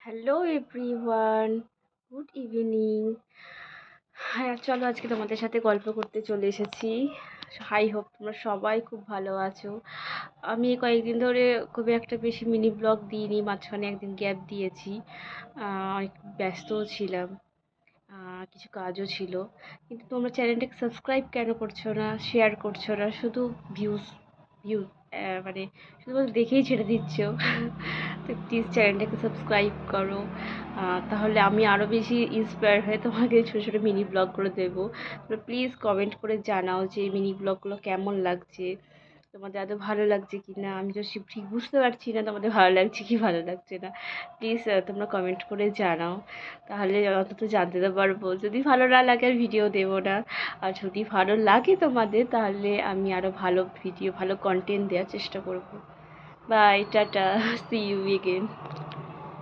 Hello everyone, good evening. হ্যাঁ, চলো আজকে তোমাদের সাথে গল্প করতে চলে এসেছি। আই হোপ তোমরা সবাই খুব ভালো আছো। আমি এই কয়েকদিন ধরে খুবই একটা বেশি মিনি ব্লগ দিইনি, মাঝখানে একদিন গ্যাপ দিয়েছি। অনেক ব্যস্তও ছিলাম, কিছু কাজও ছিল। কিন্তু তোমরা চ্যানেলটাকে সাবস্ক্রাইব কেন করছো না, শেয়ার করছো না, শুধু ভিউজ ভিউজ মানে শুধুমাত্র দেখেই ছেড়ে দিচ্ছ। তো প্লিজ চ্যানেলটাকে সাবস্ক্রাইব করো, তাহলে আমি আরও বেশি ইন্সপায়ার হয়ে তোমাকে ছোটো ছোটো মিনি ব্লগগুলো দেবো। তোমরা প্লিজ কমেন্ট করে জানাও যে এই মিনি ব্লগগুলো কেমন লাগছে, তোমাদের এত ভালো লাগছে কি না। আমি তো ঠিক বুঝতে পারছি না তোমাদের ভালো লাগছে কি ভালো লাগছে না। প্লিজ তোমরা কমেন্ট করে জানাও, তাহলে অন্তত জানতে তো পারবো। যদি ভালো না লাগে আর ভিডিও দেবো না, আর যদি ভালো লাগে তোমাদের তাহলে আমি আরও ভালো ভিডিও ভালো কন্টেন্ট দেওয়ার চেষ্টা করব। Bye, tata, see you again.